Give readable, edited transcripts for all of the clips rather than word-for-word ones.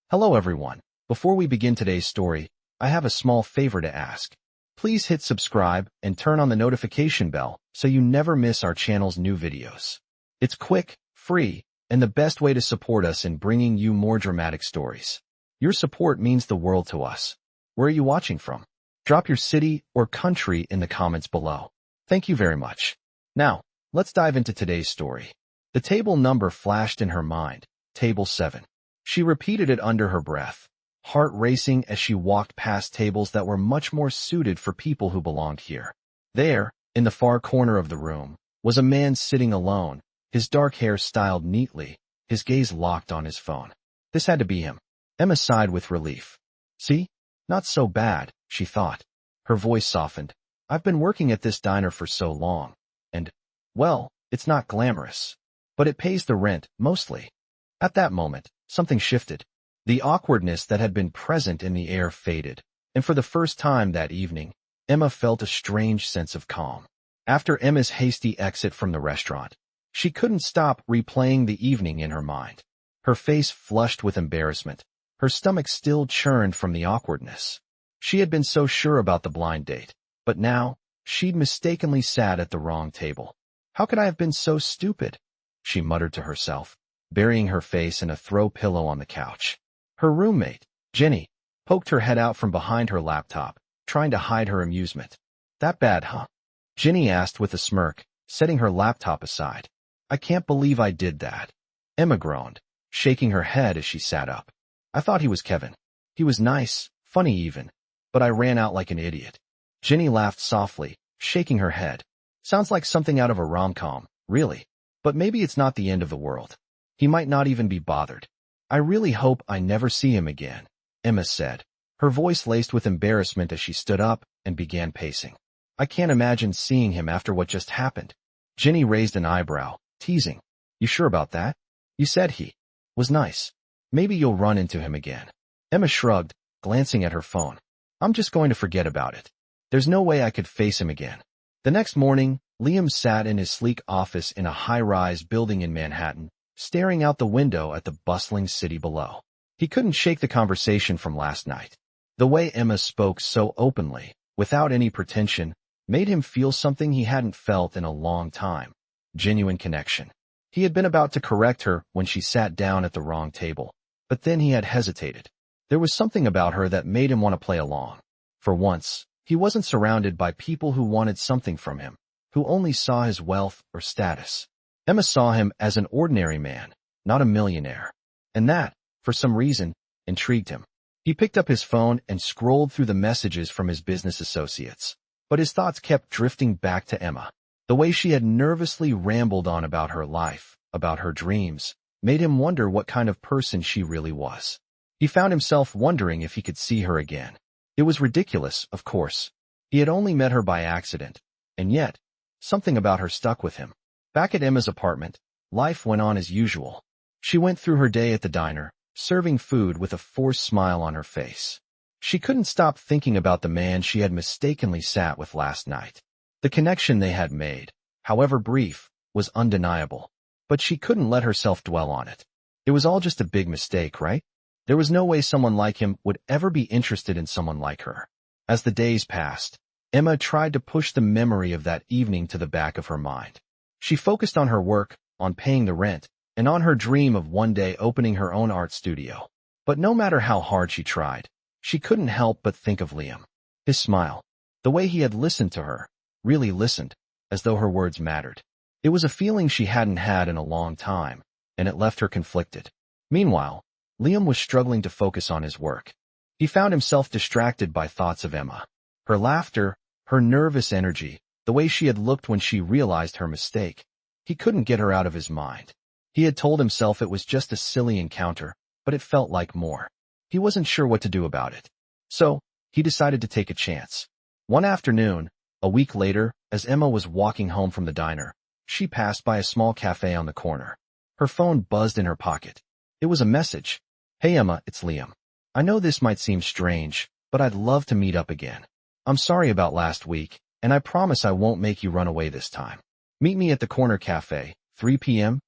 Hello everyone. Before we begin today's story, I have a small favor to ask. Please hit subscribe and turn on the notification bell so you never miss our channel's new videos. It's quick, free, and the best way to support us in bringing you more dramatic stories. Your support means the world to us. Where are you watching from? Drop your city or country in the comments below. Thank you very much. Now, let's dive into today's story. The table number flashed in her mind, table 7. She repeated it under her breath, heart racing as she walked past tables that were much more suited for people who belonged here. There, in the far corner of the room, was a man sitting alone, his dark hair styled neatly, his gaze locked on his phone. This had to be him. Emma sighed with relief. See? Not so bad, she thought. Her voice softened. I've been working at this diner for so long. And, well, it's not glamorous. But it pays the rent, mostly. At that moment, something shifted. The awkwardness that had been present in the air faded, and for the first time that evening, Emma felt a strange sense of calm. After Emma's hasty exit from the restaurant, she couldn't stop replaying the evening in her mind. Her face flushed with embarrassment. Her stomach still churned from the awkwardness. She had been so sure about the blind date, but now, she'd mistakenly sat at the wrong table. How could I have been so stupid? She muttered to herself, burying her face in a throw pillow on the couch. Her roommate, Jenny, poked her head out from behind her laptop, trying to hide her amusement. That bad, huh? Jenny asked with a smirk, setting her laptop aside. I can't believe I did that. Emma groaned, shaking her head as she sat up. I thought he was Kevin. He was nice, funny even, but I ran out like an idiot. Jenny laughed softly, shaking her head. Sounds like something out of a rom-com, really. But maybe it's not the end of the world. He might not even be bothered. I really hope I never see him again, Emma said, her voice laced with embarrassment as she stood up and began pacing. I can't imagine seeing him after what just happened. Jenny raised an eyebrow, teasing. You sure about that? You said he was nice. Maybe you'll run into him again. Emma shrugged, glancing at her phone. I'm just going to forget about it. There's no way I could face him again. The next morning, Liam sat in his sleek office in a high-rise building in Manhattan, staring out the window at the bustling city below. He couldn't shake the conversation from last night. The way Emma spoke so openly, without any pretension, made him feel something he hadn't felt in a long time. Genuine connection. He had been about to correct her when she sat down at the wrong table, but then he had hesitated. There was something about her that made him want to play along. For once, he wasn't surrounded by people who wanted something from him, who only saw his wealth or status. Emma saw him as an ordinary man, not a millionaire. And that, for some reason, intrigued him. He picked up his phone and scrolled through the messages from his business associates. But his thoughts kept drifting back to Emma. The way she had nervously rambled on about her life, about her dreams, made him wonder what kind of person she really was. He found himself wondering if he could see her again. It was ridiculous, of course. He had only met her by accident, and yet, something about her stuck with him. Back at Emma's apartment, life went on as usual. She went through her day at the diner, serving food with a forced smile on her face. She couldn't stop thinking about the man she had mistakenly sat with last night. The connection they had made, however brief, was undeniable. But she couldn't let herself dwell on it. It was all just a big mistake, right? There was no way someone like him would ever be interested in someone like her. As the days passed, Emma tried to push the memory of that evening to the back of her mind. She focused on her work, on paying the rent, and on her dream of one day opening her own art studio. But no matter how hard she tried, she couldn't help but think of Liam. His smile, the way he had listened to her, really listened, as though her words mattered. It was a feeling she hadn't had in a long time, and it left her conflicted. Meanwhile, Liam was struggling to focus on his work. He found himself distracted by thoughts of Emma. Her laughter, her nervous energy, the way she had looked when she realized her mistake. He couldn't get her out of his mind. He had told himself it was just a silly encounter, but it felt like more. He wasn't sure what to do about it. So, he decided to take a chance. One afternoon, a week later, as Emma was walking home from the diner, she passed by a small cafe on the corner. Her phone buzzed in her pocket. It was a message. Hey Emma, it's Liam. I know this might seem strange, but I'd love to meet up again. I'm sorry about last week, and I promise I won't make you run away this time. Meet me at the corner cafe, 3 p.m.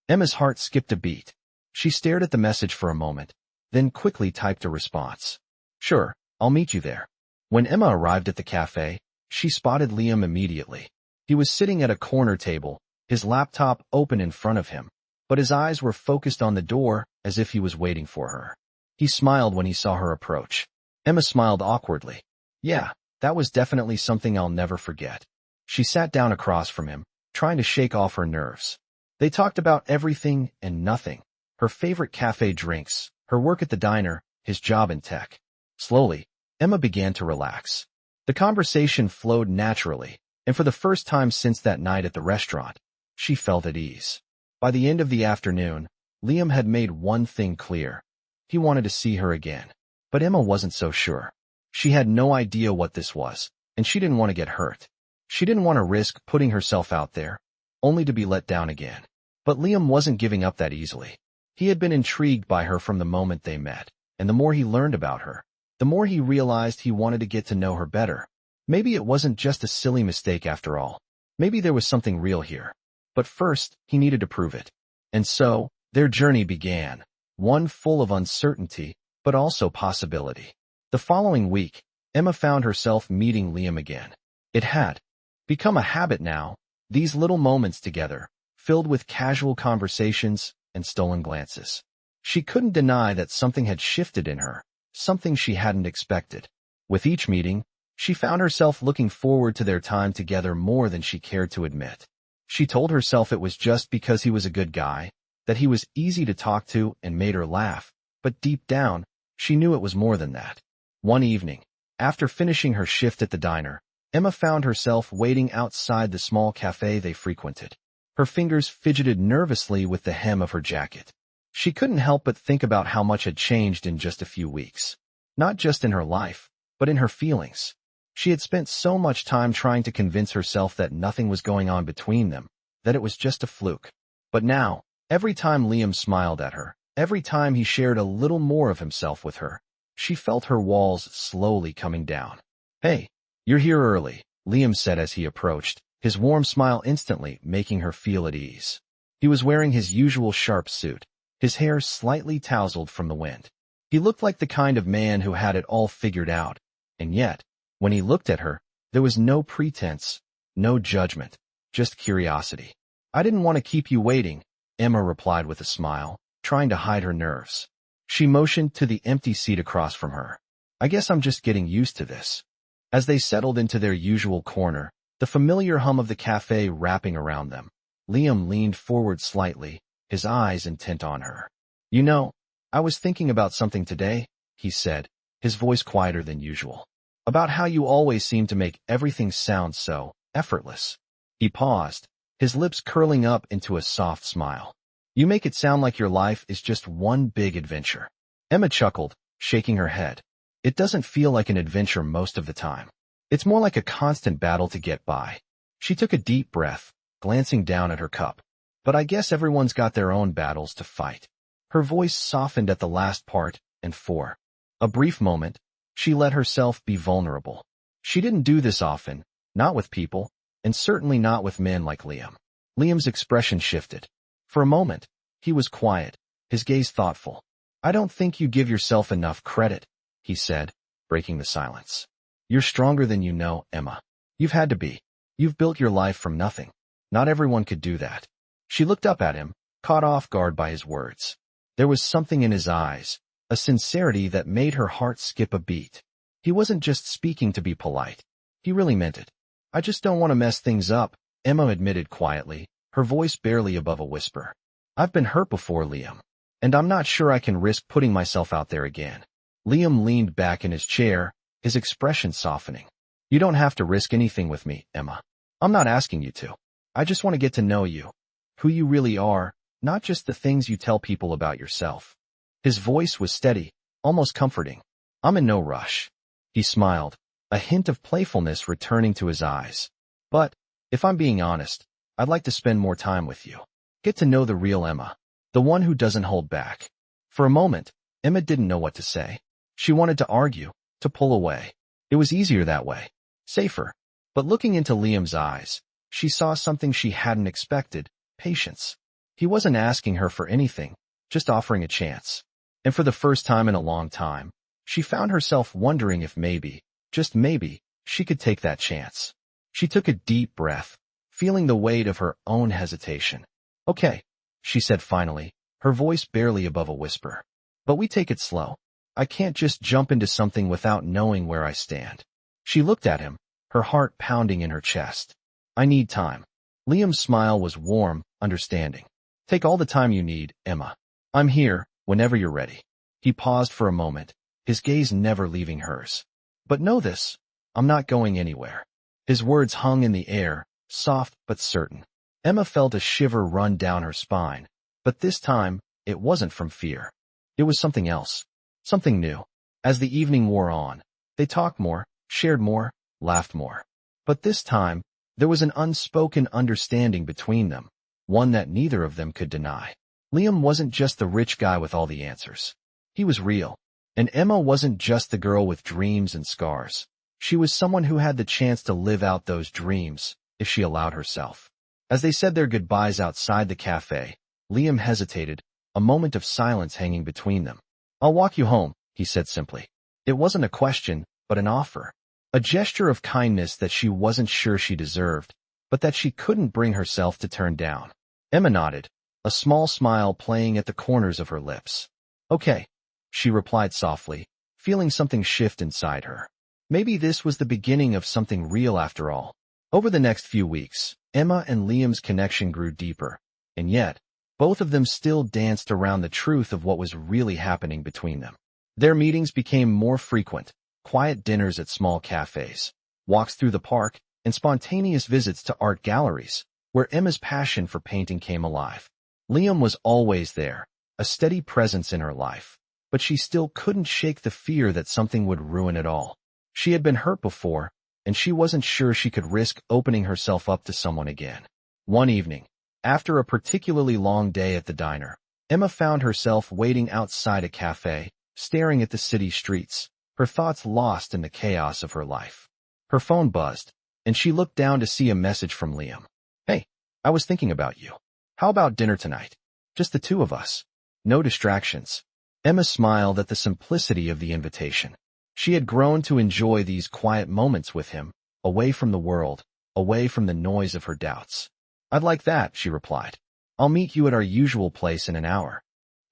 Emma's heart skipped a beat. She stared at the message for a moment, then quickly typed a response. Sure, I'll meet you there. When Emma arrived at the cafe, she spotted Liam immediately. He was sitting at a corner table, his laptop open in front of him, but his eyes were focused on the door as if he was waiting for her. He smiled when he saw her approach. Emma smiled awkwardly. Yeah, that was definitely something I'll never forget. She sat down across from him, trying to shake off her nerves. They talked about everything and nothing. Her favorite cafe drinks, her work at the diner, his job in tech. Slowly, Emma began to relax. The conversation flowed naturally, and for the first time since that night at the restaurant, she felt at ease. By the end of the afternoon, Liam had made one thing clear. He wanted to see her again. But Emma wasn't so sure. She had no idea what this was, and she didn't want to get hurt. She didn't want to risk putting herself out there, only to be let down again. But Liam wasn't giving up that easily. He had been intrigued by her from the moment they met, and the more he learned about her, the more he realized he wanted to get to know her better. Maybe it wasn't just a silly mistake after all. Maybe there was something real here. But first, he needed to prove it. And so, their journey began, one full of uncertainty, but also possibility. The following week, Emma found herself meeting Liam again. It had become a habit now, these little moments together, filled with casual conversations and stolen glances. She couldn't deny that something had shifted in her, something she hadn't expected. With each meeting, she found herself looking forward to their time together more than she cared to admit. She told herself it was just because he was a good guy, that he was easy to talk to and made her laugh, but deep down, she knew it was more than that. One evening, after finishing her shift at the diner, Emma found herself waiting outside the small cafe they frequented. Her fingers fidgeted nervously with the hem of her jacket. She couldn't help but think about how much had changed in just a few weeks. Not just in her life, but in her feelings. She had spent so much time trying to convince herself that nothing was going on between them, that it was just a fluke. But now, every time Liam smiled at her, every time he shared a little more of himself with her, she felt her walls slowly coming down. Hey, you're here early, Liam said as he approached, his warm smile instantly making her feel at ease. He was wearing his usual sharp suit, his hair slightly tousled from the wind. He looked like the kind of man who had it all figured out, and yet, when he looked at her, there was no pretense, no judgment, just curiosity. I didn't want to keep you waiting, Emma replied with a smile, trying to hide her nerves. She motioned to the empty seat across from her. I guess I'm just getting used to this. As they settled into their usual corner, the familiar hum of the cafe wrapping around them, Liam leaned forward slightly, his eyes intent on her. You know, I was thinking about something today, he said, his voice quieter than usual. About how you always seem to make everything sound so effortless. He paused, his lips curling up into a soft smile. You make it sound like your life is just one big adventure. Emma chuckled, shaking her head. It doesn't feel like an adventure most of the time. It's more like a constant battle to get by. She took a deep breath, glancing down at her cup. But I guess everyone's got their own battles to fight. Her voice softened at the last part, and for a brief moment, she let herself be vulnerable. She didn't do this often, not with people, and certainly not with men like Liam. Liam's expression shifted. For a moment, he was quiet, his gaze thoughtful. I don't think you give yourself enough credit, he said, breaking the silence. You're stronger than you know, Emma. You've had to be. You've built your life from nothing. Not everyone could do that. She looked up at him, caught off guard by his words. There was something in his eyes, a sincerity that made her heart skip a beat. He wasn't just speaking to be polite. He really meant it. I just don't want to mess things up, Emma admitted quietly, her voice barely above a whisper. I've been hurt before, Liam, and I'm not sure I can risk putting myself out there again. Liam leaned back in his chair, his expression softening. You don't have to risk anything with me, Emma. I'm not asking you to. I just want to get to know you. Who you really are, not just the things you tell people about yourself. His voice was steady, almost comforting. I'm in no rush. He smiled, a hint of playfulness returning to his eyes. But, if I'm being honest, I'd like to spend more time with you. Get to know the real Emma, the one who doesn't hold back. For a moment, Emma didn't know what to say. She wanted to argue, to pull away. It was easier that way, safer. But looking into Liam's eyes, she saw something she hadn't expected, patience. He wasn't asking her for anything, just offering a chance. And for the first time in a long time, she found herself wondering if maybe, just maybe, she could take that chance. She took a deep breath, feeling the weight of her own hesitation. "Okay," she said finally, her voice barely above a whisper. "But we take it slow. I can't just jump into something without knowing where I stand." She looked at him, her heart pounding in her chest. "I need time." Liam's smile was warm, understanding. "Take all the time you need, Emma. I'm here, whenever you're ready." He paused for a moment, his gaze never leaving hers. "But know this, I'm not going anywhere." His words hung in the air, soft but certain. Emma felt a shiver run down her spine, but this time, it wasn't from fear. It was something else, something new. As the evening wore on, they talked more, shared more, laughed more. But this time, there was an unspoken understanding between them, one that neither of them could deny. Liam wasn't just the rich guy with all the answers. He was real. And Emma wasn't just the girl with dreams and scars. She was someone who had the chance to live out those dreams, if she allowed herself. As they said their goodbyes outside the cafe, Liam hesitated, a moment of silence hanging between them. "I'll walk you home," he said simply. It wasn't a question, but an offer. A gesture of kindness that she wasn't sure she deserved, but that she couldn't bring herself to turn down. Emma nodded, a small smile playing at the corners of her lips. "Okay," she replied softly, feeling something shift inside her. Maybe this was the beginning of something real after all. Over the next few weeks, Emma and Liam's connection grew deeper, and yet, both of them still danced around the truth of what was really happening between them. Their meetings became more frequent, quiet dinners at small cafes, walks through the park, and spontaneous visits to art galleries, where Emma's passion for painting came alive. Liam was always there, a steady presence in her life, but she still couldn't shake the fear that something would ruin it all. She had been hurt before, and she wasn't sure she could risk opening herself up to someone again. One evening, after a particularly long day at the diner, Emma found herself waiting outside a cafe, staring at the city streets, her thoughts lost in the chaos of her life. Her phone buzzed, and she looked down to see a message from Liam. "Hey, I was thinking about you. How about dinner tonight? Just the two of us. No distractions." Emma smiled at the simplicity of the invitation. She had grown to enjoy these quiet moments with him, away from the world, away from the noise of her doubts. "I'd like that," she replied. "I'll meet you at our usual place in an hour."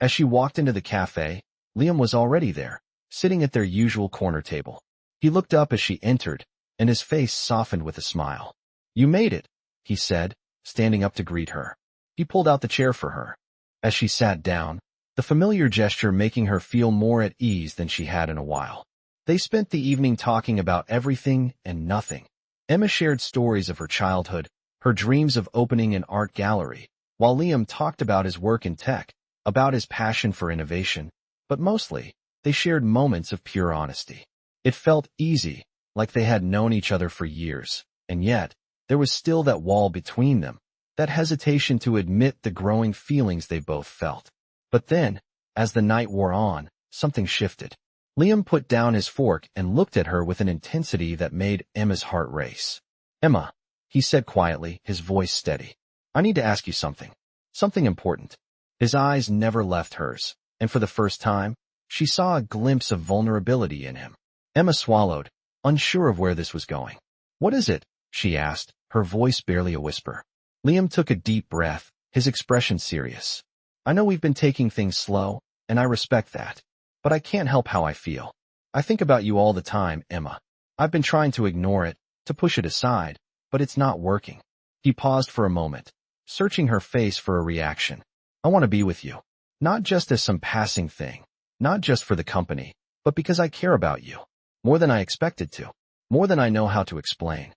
As she walked into the cafe, Liam was already there, sitting at their usual corner table. He looked up as she entered, and his face softened with a smile. "You made it," he said, standing up to greet her. He pulled out the chair for her. As she sat down, the familiar gesture making her feel more at ease than she had in a while. They spent the evening talking about everything and nothing. Emma shared stories of her childhood, her dreams of opening an art gallery, while Liam talked about his work in tech, about his passion for innovation, but mostly, they shared moments of pure honesty. It felt easy, like they had known each other for years, and yet, there was still that wall between them, that hesitation to admit the growing feelings they both felt. But then, as the night wore on, something shifted. Liam put down his fork and looked at her with an intensity that made Emma's heart race. "Emma," he said quietly, his voice steady. "I need to ask you something. Something important." His eyes never left hers, and for the first time, she saw a glimpse of vulnerability in him. Emma swallowed, unsure of where this was going. "What is it?" she asked, her voice barely a whisper. Liam took a deep breath, his expression serious. "I know we've been taking things slow, and I respect that. But I can't help how I feel. I think about you all the time, Emma. I've been trying to ignore it, to push it aside, but it's not working." He paused for a moment, searching her face for a reaction. "I want to be with you. Not just as some passing thing, not just for the company, but because I care about you. More than I expected to. More than I know how to explain."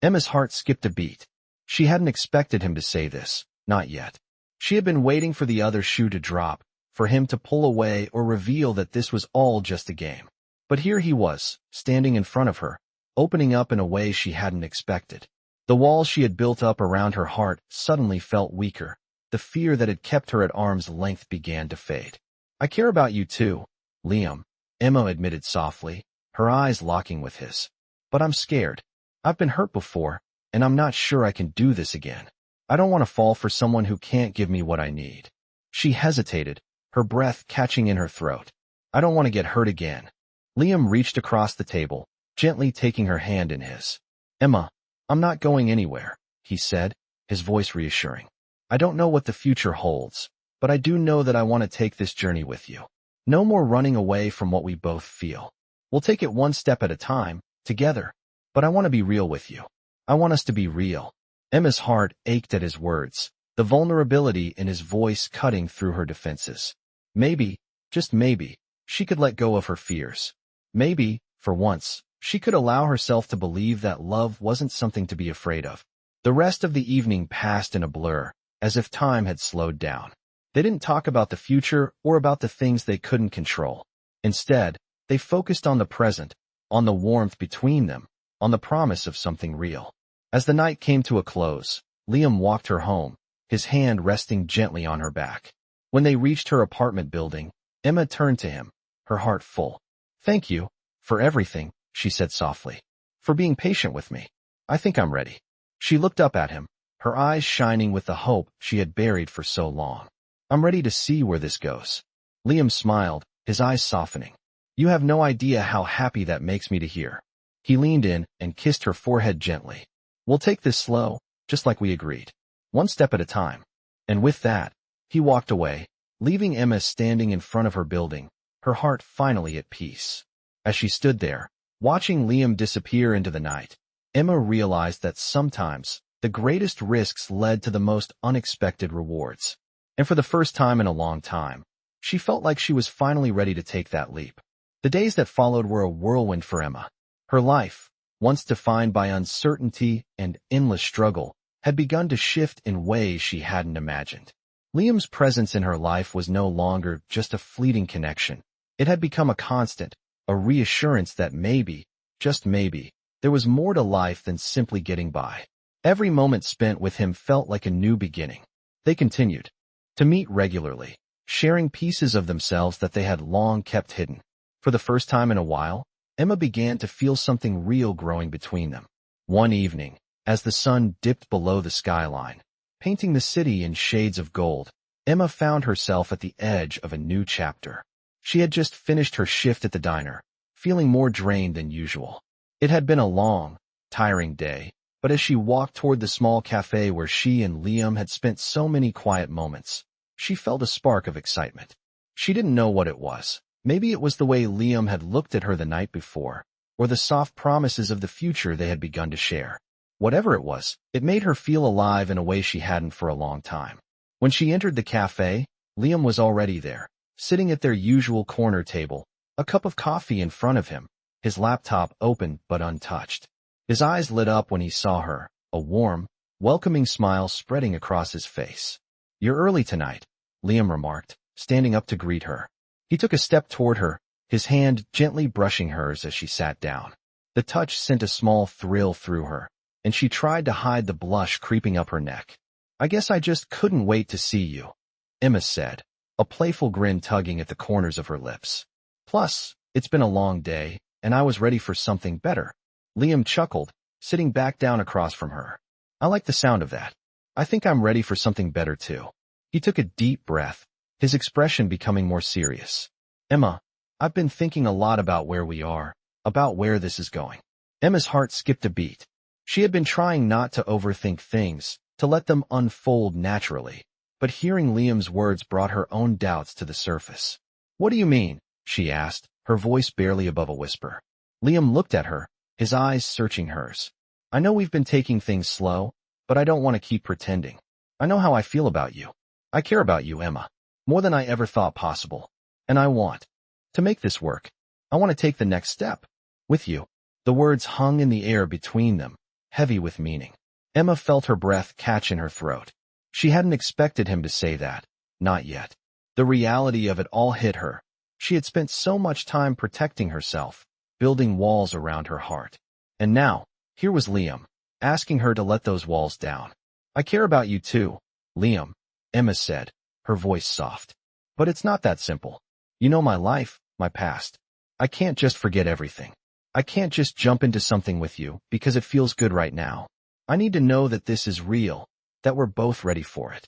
Emma's heart skipped a beat. She hadn't expected him to say this, not yet. She had been waiting for the other shoe to drop, for him to pull away or reveal that this was all just a game. But here he was, standing in front of her, opening up in a way she hadn't expected. The walls she had built up around her heart suddenly felt weaker. The fear that had kept her at arm's length began to fade. "I care about you too, Liam," Emma admitted softly, her eyes locking with his. "But I'm scared. I've been hurt before, and I'm not sure I can do this again. I don't want to fall for someone who can't give me what I need." She hesitated, her breath catching in her throat. I don't want to get hurt again. Liam reached across the table, gently taking her hand in his. Emma, I'm not going anywhere, he said, his voice reassuring. I don't know what the future holds, but I do know that I want to take this journey with you. No more running away from what we both feel. We'll take it one step at a time, together. But I want to be real with you. I want us to be real. Emma's heart ached at his words, the vulnerability in his voice cutting through her defenses. Maybe, just maybe, she could let go of her fears. Maybe, for once, she could allow herself to believe that love wasn't something to be afraid of. The rest of the evening passed in a blur, as if time had slowed down. They didn't talk about the future or about the things they couldn't control. Instead, they focused on the present, on the warmth between them, on the promise of something real. As the night came to a close, Liam walked her home, his hand resting gently on her back. When they reached her apartment building, Emma turned to him, her heart full. Thank you, for everything, she said softly. For being patient with me. I think I'm ready. She looked up at him, her eyes shining with the hope she had buried for so long. I'm ready to see where this goes. Liam smiled, his eyes softening. You have no idea how happy that makes me to hear. He leaned in and kissed her forehead gently. We'll take this slow, just like we agreed. One step at a time. And with that, he walked away, leaving Emma standing in front of her building, her heart finally at peace. As she stood there, watching Liam disappear into the night, Emma realized that sometimes the greatest risks led to the most unexpected rewards. And for the first time in a long time, she felt like she was finally ready to take that leap. The days that followed were a whirlwind for Emma. Her life, once defined by uncertainty and endless struggle, had begun to shift in ways she hadn't imagined. Liam's presence in her life was no longer just a fleeting connection. It had become a constant, a reassurance that maybe, just maybe, there was more to life than simply getting by. Every moment spent with him felt like a new beginning. They continued to meet regularly, sharing pieces of themselves that they had long kept hidden. For the first time in a while, Emma began to feel something real growing between them. One evening, as the sun dipped below the skyline, painting the city in shades of gold, Emma found herself at the edge of a new chapter. She had just finished her shift at the diner, feeling more drained than usual. It had been a long, tiring day, but as she walked toward the small cafe where she and Liam had spent so many quiet moments, she felt a spark of excitement. She didn't know what it was. Maybe it was the way Liam had looked at her the night before, or the soft promises of the future they had begun to share. Whatever it was, it made her feel alive in a way she hadn't for a long time. When she entered the cafe, Liam was already there, sitting at their usual corner table, a cup of coffee in front of him, his laptop open but untouched. His eyes lit up when he saw her, a warm, welcoming smile spreading across his face. You're early tonight, Liam remarked, standing up to greet her. He took a step toward her, his hand gently brushing hers as she sat down. The touch sent a small thrill through her, and she tried to hide the blush creeping up her neck. I guess I just couldn't wait to see you, Emma said, a playful grin tugging at the corners of her lips. Plus, it's been a long day, and I was ready for something better. Liam chuckled, sitting back down across from her. I like the sound of that. I think I'm ready for something better too. He took a deep breath, his expression becoming more serious. Emma, I've been thinking a lot about where we are, about where this is going. Emma's heart skipped a beat. She had been trying not to overthink things, to let them unfold naturally, but hearing Liam's words brought her own doubts to the surface. What do you mean? She asked, her voice barely above a whisper. Liam looked at her, his eyes searching hers. I know we've been taking things slow, but I don't want to keep pretending. I know how I feel about you. I care about you, Emma, more than I ever thought possible. And I want to make this work. I want to take the next step with you. The words hung in the air between them, heavy with meaning. Emma felt her breath catch in her throat. She hadn't expected him to say that, not yet. The reality of it all hit her. She had spent so much time protecting herself, building walls around her heart. And now, here was Liam, asking her to let those walls down. I care about you too, Liam, Emma said, her voice soft. But it's not that simple. You know my life, my past. I can't just forget everything. I can't just jump into something with you because it feels good right now. I need to know that this is real, that we're both ready for it.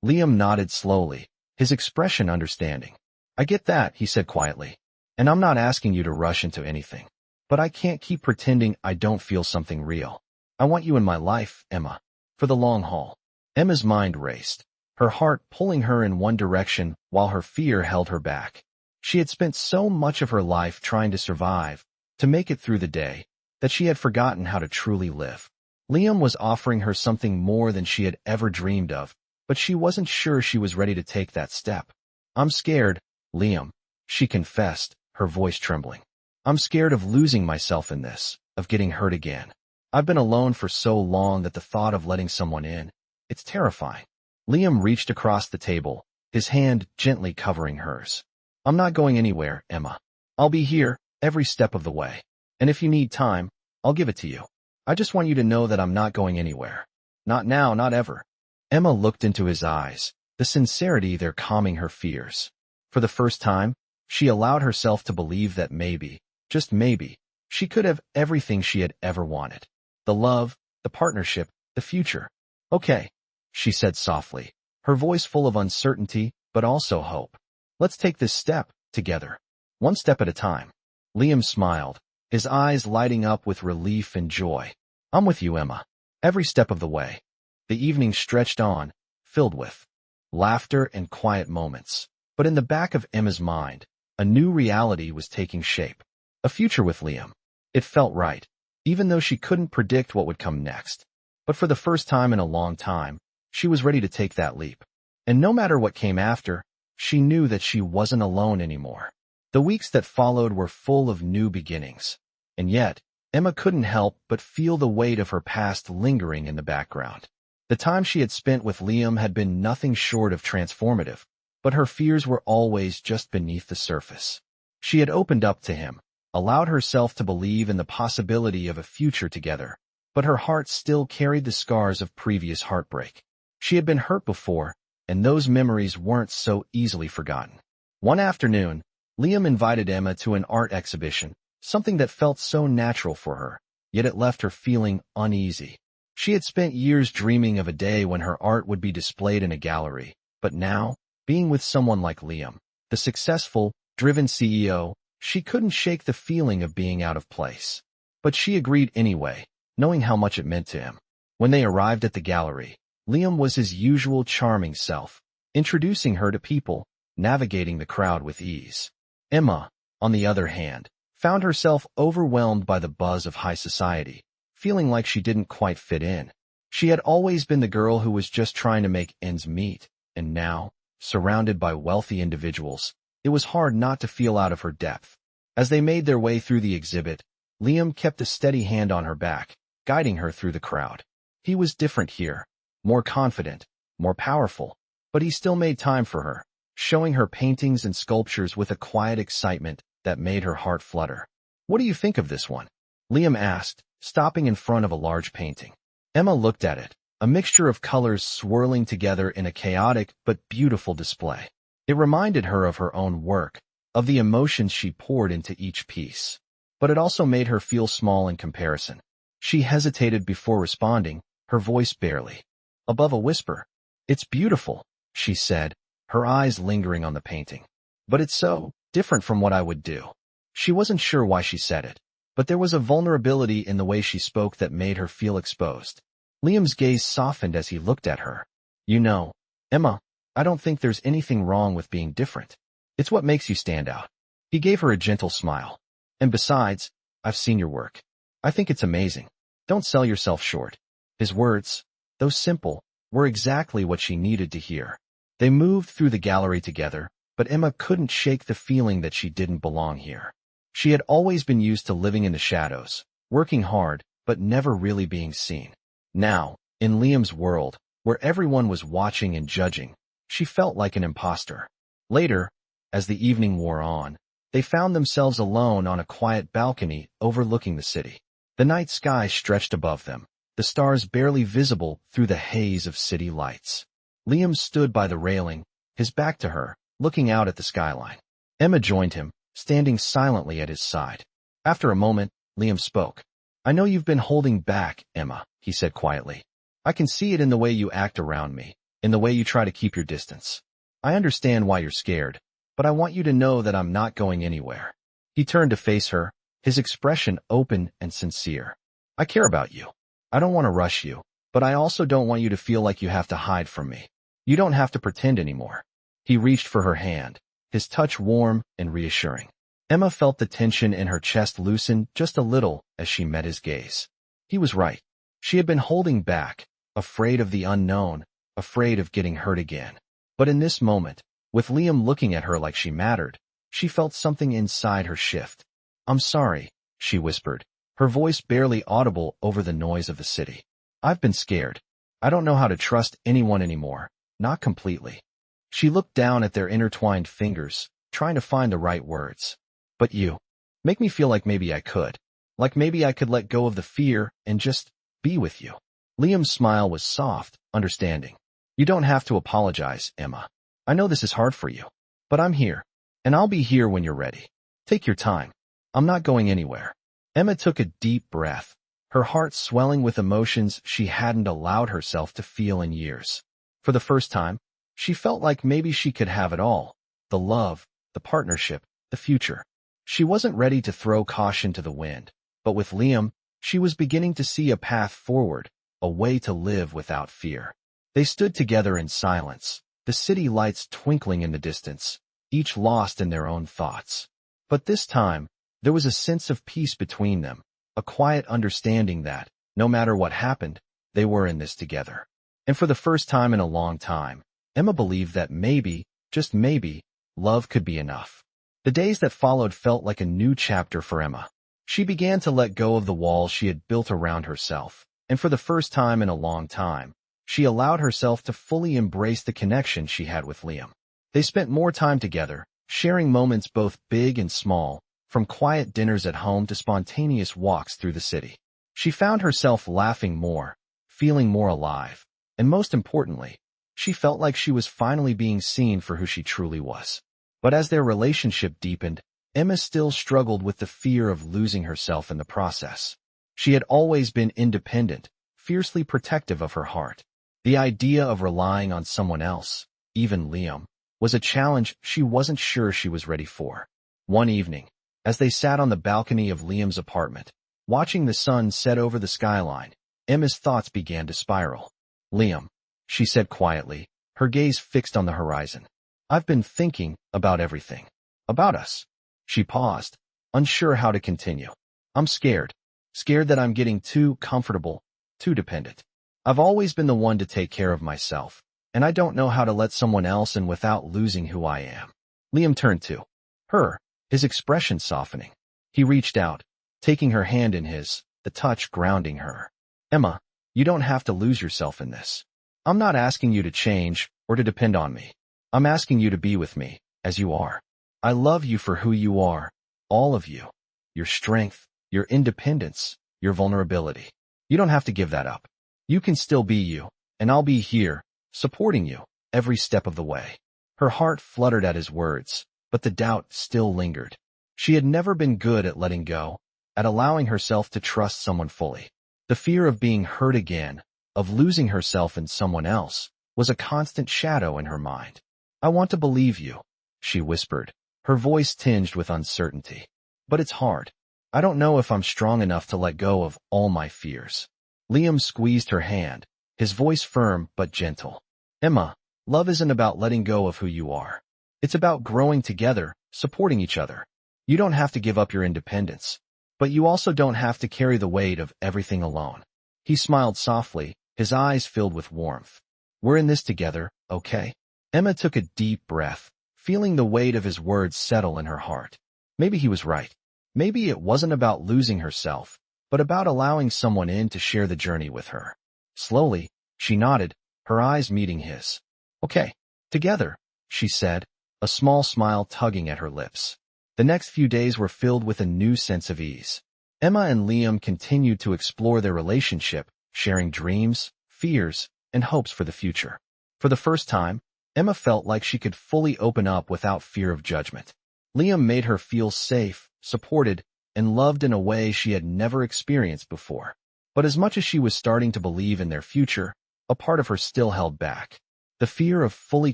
Liam nodded slowly, his expression understanding. I get that, he said quietly. And I'm not asking you to rush into anything. But I can't keep pretending I don't feel something real. I want you in my life, Emma. For the long haul. Emma's mind raced, her heart pulling her in one direction while her fear held her back. She had spent so much of her life trying to survive, to make it through the day, that she had forgotten how to truly live. Liam was offering her something more than she had ever dreamed of, but she wasn't sure she was ready to take that step. I'm scared, Liam, she confessed, her voice trembling. I'm scared of losing myself in this, of getting hurt again. I've been alone for so long that the thought of letting someone in, it's terrifying. Liam reached across the table, his hand gently covering hers. I'm not going anywhere, Emma. I'll be here, every step of the way. And if you need time, I'll give it to you. I just want you to know that I'm not going anywhere. Not now, not ever. Emma looked into his eyes, the sincerity there calming her fears. For the first time, she allowed herself to believe that maybe, just maybe, she could have everything she had ever wanted. The love, the partnership, the future. Okay, she said softly, her voice full of uncertainty, but also hope. Let's take this step, together. One step at a time. Liam smiled, his eyes lighting up with relief and joy. I'm with you, Emma. Every step of the way. The evening stretched on, filled with laughter and quiet moments. But in the back of Emma's mind, a new reality was taking shape. A future with Liam. It felt right, even though she couldn't predict what would come next. But for the first time in a long time, she was ready to take that leap. And no matter what came after, she knew that she wasn't alone anymore. The weeks that followed were full of new beginnings. And yet, Emma couldn't help but feel the weight of her past lingering in the background. The time she had spent with Liam had been nothing short of transformative, but her fears were always just beneath the surface. She had opened up to him, allowed herself to believe in the possibility of a future together, but her heart still carried the scars of previous heartbreak. She had been hurt before, and those memories weren't so easily forgotten. One afternoon, Liam invited Emma to an art exhibition, something that felt so natural for her, yet it left her feeling uneasy. She had spent years dreaming of a day when her art would be displayed in a gallery, but now, being with someone like Liam, the successful, driven CEO, she couldn't shake the feeling of being out of place. But she agreed anyway, knowing how much it meant to him. When they arrived at the gallery, Liam was his usual charming self, introducing her to people, navigating the crowd with ease. Emma, on the other hand, found herself overwhelmed by the buzz of high society, feeling like she didn't quite fit in. She had always been the girl who was just trying to make ends meet, and now, surrounded by wealthy individuals, it was hard not to feel out of her depth. As they made their way through the exhibit, Liam kept a steady hand on her back, guiding her through the crowd. He was different here, more confident, more powerful, but he still made time for her, showing her paintings and sculptures with a quiet excitement that made her heart flutter. What do you think of this one? Liam asked, stopping in front of a large painting. Emma looked at it, a mixture of colors swirling together in a chaotic but beautiful display. It reminded her of her own work, of the emotions she poured into each piece. But it also made her feel small in comparison. She hesitated before responding, her voice barely above a whisper. It's beautiful, she said, her eyes lingering on the painting. But it's so different from what I would do. She wasn't sure why she said it, but there was a vulnerability in the way she spoke that made her feel exposed. Liam's gaze softened as he looked at her. You know, Emma, I don't think there's anything wrong with being different. It's what makes you stand out. He gave her a gentle smile. And besides, I've seen your work. I think it's amazing. Don't sell yourself short. His words, though simple, were exactly what she needed to hear. They moved through the gallery together, but Emma couldn't shake the feeling that she didn't belong here. She had always been used to living in the shadows, working hard, but never really being seen. Now, in Liam's world, where everyone was watching and judging, she felt like an imposter. Later, as the evening wore on, they found themselves alone on a quiet balcony overlooking the city. The night sky stretched above them, the stars barely visible through the haze of city lights. Liam stood by the railing, his back to her, looking out at the skyline. Emma joined him, standing silently at his side. After a moment, Liam spoke. I know you've been holding back, Emma, he said quietly. I can see it in the way you act around me, in the way you try to keep your distance. I understand why you're scared, but I want you to know that I'm not going anywhere. He turned to face her, his expression open and sincere. I care about you. I don't want to rush you, but I also don't want you to feel like you have to hide from me. You don't have to pretend anymore. He reached for her hand, his touch warm and reassuring. Emma felt the tension in her chest loosen just a little as she met his gaze. He was right. She had been holding back, afraid of the unknown, afraid of getting hurt again. But in this moment, with Liam looking at her like she mattered, she felt something inside her shift. I'm sorry, she whispered, her voice barely audible over the noise of the city. I've been scared. I don't know how to trust anyone anymore, not completely. She looked down at their intertwined fingers, trying to find the right words. But you make me feel like maybe I could. Like maybe I could let go of the fear and just be with you. Liam's smile was soft, understanding. You don't have to apologize, Emma. I know this is hard for you. But I'm here. And I'll be here when you're ready. Take your time. I'm not going anywhere. Emma took a deep breath, her heart swelling with emotions she hadn't allowed herself to feel in years. For the first time, she felt like maybe she could have it all. The love, the partnership, the future. She wasn't ready to throw caution to the wind, but with Liam, she was beginning to see a path forward, a way to live without fear. They stood together in silence, the city lights twinkling in the distance, each lost in their own thoughts. But this time, there was a sense of peace between them, a quiet understanding that, no matter what happened, they were in this together. And for the first time in a long time, Emma believed that maybe, just maybe, love could be enough. The days that followed felt like a new chapter for Emma. She began to let go of the walls she had built around herself, and for the first time in a long time, she allowed herself to fully embrace the connection she had with Liam. They spent more time together, sharing moments both big and small, from quiet dinners at home to spontaneous walks through the city. She found herself laughing more, feeling more alive, and most importantly, she felt like she was finally being seen for who she truly was. But as their relationship deepened, Emma still struggled with the fear of losing herself in the process. She had always been independent, fiercely protective of her heart. The idea of relying on someone else, even Liam, was a challenge she wasn't sure she was ready for. One evening, as they sat on the balcony of Liam's apartment, watching the sun set over the skyline, Emma's thoughts began to spiral. Liam, she said quietly, her gaze fixed on the horizon. I've been thinking about everything. About us. She paused, unsure how to continue. I'm scared. Scared that I'm getting too comfortable, too dependent. I've always been the one to take care of myself, and I don't know how to let someone else in without losing who I am. Liam turned to her, his expression softening. He reached out, taking her hand in his, the touch grounding her. Emma, you don't have to lose yourself in this. I'm not asking you to change or to depend on me. I'm asking you to be with me, as you are. I love you for who you are, all of you. Your strength, your independence, your vulnerability. You don't have to give that up. You can still be you, and I'll be here, supporting you, every step of the way. Her heart fluttered at his words, but the doubt still lingered. She had never been good at letting go, at allowing herself to trust someone fully. The fear of being hurt again, of losing herself in someone else, was a constant shadow in her mind. I want to believe you, she whispered, her voice tinged with uncertainty. But it's hard. I don't know if I'm strong enough to let go of all my fears. Liam squeezed her hand, his voice firm but gentle. Emma, love isn't about letting go of who you are. It's about growing together, supporting each other. You don't have to give up your independence, but you also don't have to carry the weight of everything alone. He smiled softly, his eyes filled with warmth. We're in this together, okay? Emma took a deep breath, feeling the weight of his words settle in her heart. Maybe he was right. Maybe it wasn't about losing herself, but about allowing someone in to share the journey with her. Slowly, she nodded, her eyes meeting his. Okay, together, she said, a small smile tugging at her lips. The next few days were filled with a new sense of ease. Emma and Liam continued to explore their relationship, sharing dreams, fears, and hopes for the future. For the first time, Emma felt like she could fully open up without fear of judgment. Liam made her feel safe, supported, and loved in a way she had never experienced before. But as much as she was starting to believe in their future, a part of her still held back. The fear of fully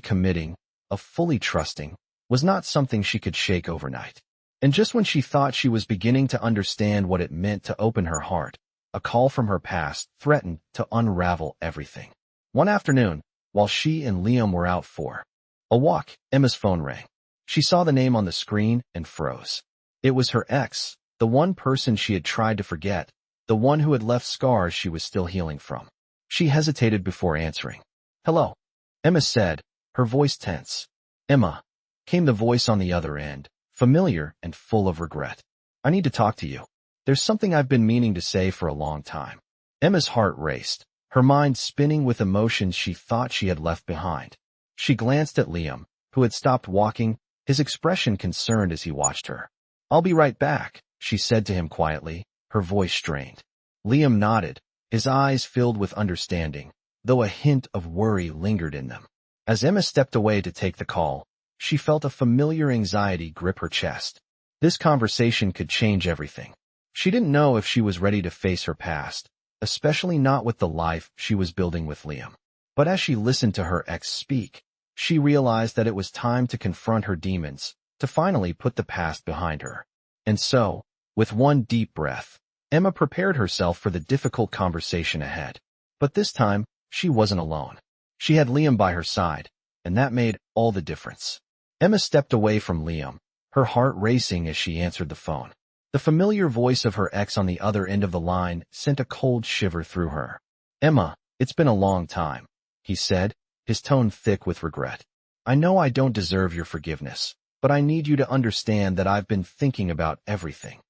committing, of fully trusting, was not something she could shake overnight. And just when she thought she was beginning to understand what it meant to open her heart, a call from her past threatened to unravel everything. One afternoon, while she and Liam were out for a walk, Emma's phone rang. She saw the name on the screen and froze. It was her ex, the one person she had tried to forget, the one who had left scars she was still healing from. She hesitated before answering. "Hello," Emma said, her voice tense. "Emma," came the voice on the other end, familiar and full of regret. "I need to talk to you. There's something I've been meaning to say for a long time." Emma's heart raced, her mind spinning with emotions she thought she had left behind. She glanced at Liam, who had stopped walking, his expression concerned as he watched her. "I'll be right back," she said to him quietly, her voice strained. Liam nodded, his eyes filled with understanding, though a hint of worry lingered in them. As Emma stepped away to take the call, she felt a familiar anxiety grip her chest. This conversation could change everything. She didn't know if she was ready to face her past, especially not with the life she was building with Liam. But as she listened to her ex speak, she realized that it was time to confront her demons, to finally put the past behind her. And so, with one deep breath, Emma prepared herself for the difficult conversation ahead. But this time, she wasn't alone. She had Liam by her side, and that made all the difference. Emma stepped away from Liam, her heart racing as she answered the phone. The familiar voice of her ex on the other end of the line sent a cold shiver through her. "Emma, it's been a long time," he said, his tone thick with regret. "I know I don't deserve your forgiveness, but I need you to understand that I've been thinking about everything."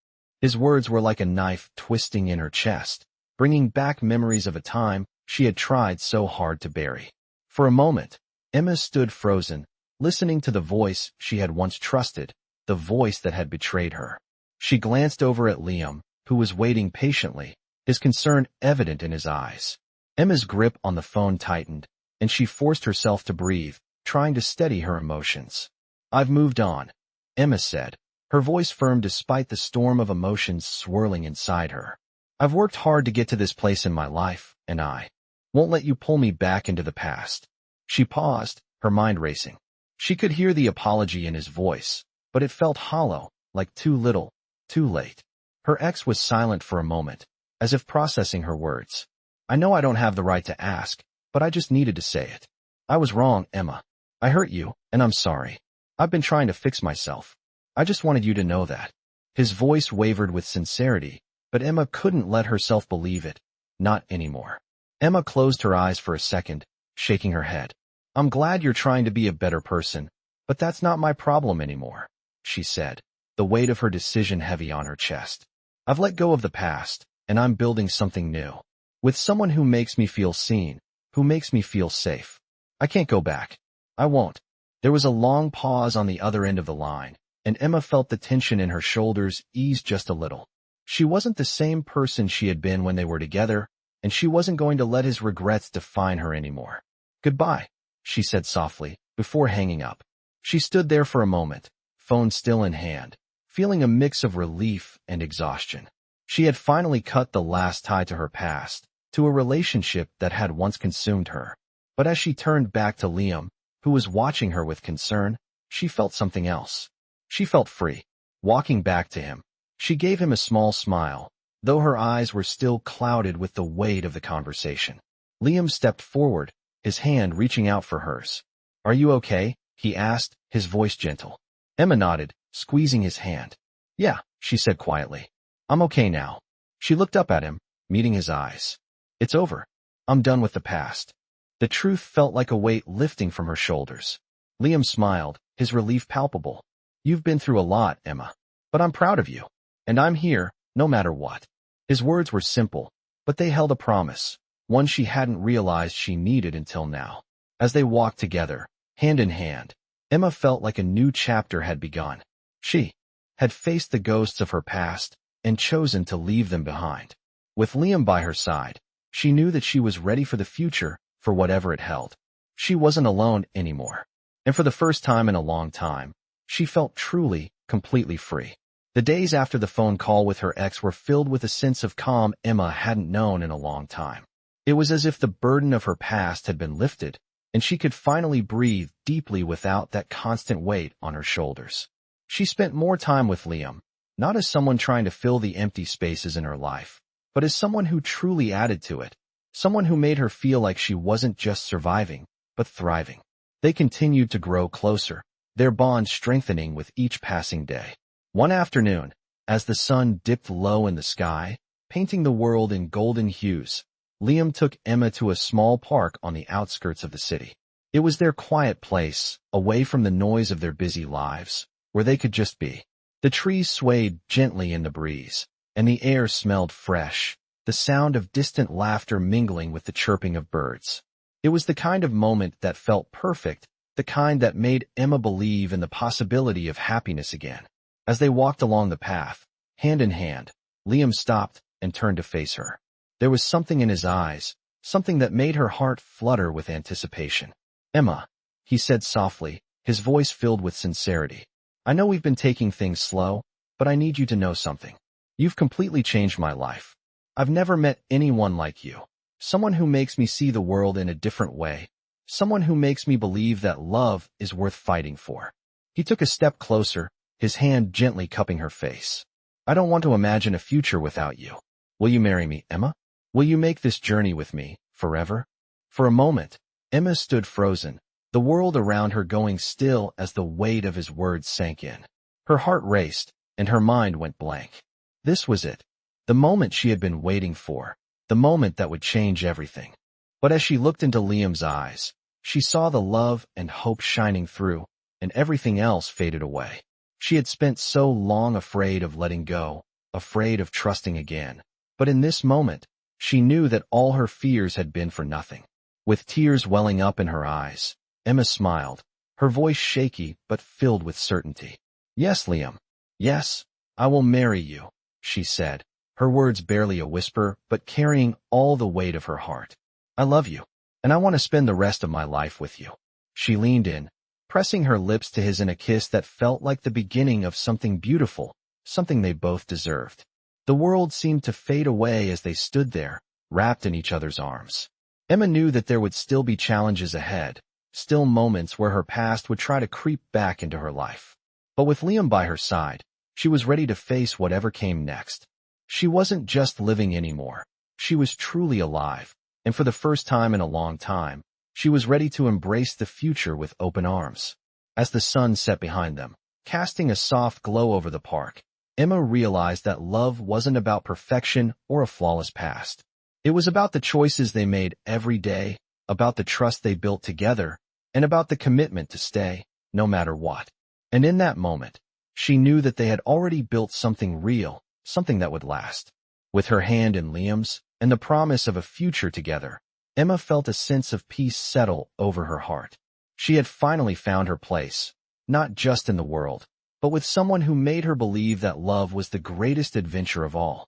His words were like a knife twisting in her chest, bringing back memories of a time she had tried so hard to bury. For a moment, Emma stood frozen, listening to the voice she had once trusted, the voice that had betrayed her. She glanced over at Liam, who was waiting patiently, his concern evident in his eyes. Emma's grip on the phone tightened, and she forced herself to breathe, trying to steady her emotions. "I've moved on," Emma said, her voice firm despite the storm of emotions swirling inside her. "I've worked hard to get to this place in my life, and I won't let you pull me back into the past." She paused, her mind racing. She could hear the apology in his voice, but it felt hollow, like too little, too late. Her ex was silent for a moment, as if processing her words. "I know I don't have the right to ask, but I just needed to say it. I was wrong, Emma. I hurt you, and I'm sorry. I've been trying to fix myself. I just wanted you to know that." His voice wavered with sincerity, but Emma couldn't let herself believe it. Not anymore. Emma closed her eyes for a second, shaking her head. "I'm glad you're trying to be a better person, but that's not my problem anymore," she said, the weight of her decision heavy on her chest. "I've let go of the past, and I'm building something new. With someone who makes me feel seen, who makes me feel safe. I can't go back. I won't." There was a long pause on the other end of the line, and Emma felt the tension in her shoulders ease just a little. She wasn't the same person she had been when they were together, and she wasn't going to let his regrets define her anymore. "Goodbye," she said softly, before hanging up. She stood there for a moment, phone still in hand, feeling a mix of relief and exhaustion. She had finally cut the last tie to her past, to a relationship that had once consumed her. But as she turned back to Liam, who was watching her with concern, she felt something else. She felt free. Walking back to him, she gave him a small smile, though her eyes were still clouded with the weight of the conversation. Liam stepped forward, his hand reaching out for hers. "Are you okay?" he asked, his voice gentle. Emma nodded, squeezing his hand. "Yeah," she said quietly. "I'm okay now." She looked up at him, meeting his eyes. "It's over. I'm done with the past." The truth felt like a weight lifting from her shoulders. Liam smiled, his relief palpable. "You've been through a lot, Emma. But I'm proud of you. And I'm here, no matter what." His words were simple, but they held a promise, one she hadn't realized she needed until now. As they walked together, hand in hand, Emma felt like a new chapter had begun. She had faced the ghosts of her past and chosen to leave them behind. With Liam by her side, she knew that she was ready for the future, for whatever it held. She wasn't alone anymore. And for the first time in a long time, she felt truly, completely free. The days after the phone call with her ex were filled with a sense of calm Emma hadn't known in a long time. It was as if the burden of her past had been lifted, and she could finally breathe deeply without that constant weight on her shoulders. She spent more time with Liam, not as someone trying to fill the empty spaces in her life, but as someone who truly added to it, someone who made her feel like she wasn't just surviving, but thriving. They continued to grow closer, their bond strengthening with each passing day. One afternoon, as the sun dipped low in the sky, painting the world in golden hues, Liam took Emma to a small park on the outskirts of the city. It was their quiet place, away from the noise of their busy lives, where they could just be. The trees swayed gently in the breeze, and the air smelled fresh, the sound of distant laughter mingling with the chirping of birds. It was the kind of moment that felt perfect, the kind that made Emma believe in the possibility of happiness again. As they walked along the path, hand in hand, Liam stopped and turned to face her. There was something in his eyes, something that made her heart flutter with anticipation. "Emma," he said softly, his voice filled with sincerity. "I know we've been taking things slow, but I need you to know something. You've completely changed my life. I've never met anyone like you. Someone who makes me see the world in a different way. Someone who makes me believe that love is worth fighting for." He took a step closer, his hand gently cupping her face. "I don't want to imagine a future without you. Will you marry me, Emma? Will you make this journey with me, forever?" For a moment, Emma stood frozen, the world around her going still as the weight of his words sank in. Her heart raced, and her mind went blank. This was it, the moment she had been waiting for, the moment that would change everything. But as she looked into Liam's eyes, she saw the love and hope shining through, and everything else faded away. She had spent so long afraid of letting go, afraid of trusting again. But in this moment, she knew that all her fears had been for nothing. With tears welling up in her eyes, Emma smiled, her voice shaky but filled with certainty. "Yes, Liam. Yes, I will marry you," she said, her words barely a whisper but carrying all the weight of her heart. "I love you, and I want to spend the rest of my life with you." She leaned in, pressing her lips to his in a kiss that felt like the beginning of something beautiful, something they both deserved. The world seemed to fade away as they stood there, wrapped in each other's arms. Emma knew that there would still be challenges ahead, still moments where her past would try to creep back into her life. But with Liam by her side, she was ready to face whatever came next. She wasn't just living anymore. She was truly alive, and for the first time in a long time, she was ready to embrace the future with open arms. As the sun set behind them, casting a soft glow over the park, Emma realized that love wasn't about perfection or a flawless past. It was about the choices they made every day, about the trust they built together, and about the commitment to stay, no matter what. And in that moment, she knew that they had already built something real, something that would last. With her hand in Liam's, and the promise of a future together, Emma felt a sense of peace settle over her heart. She had finally found her place, not just in the world, but with someone who made her believe that love was the greatest adventure of all.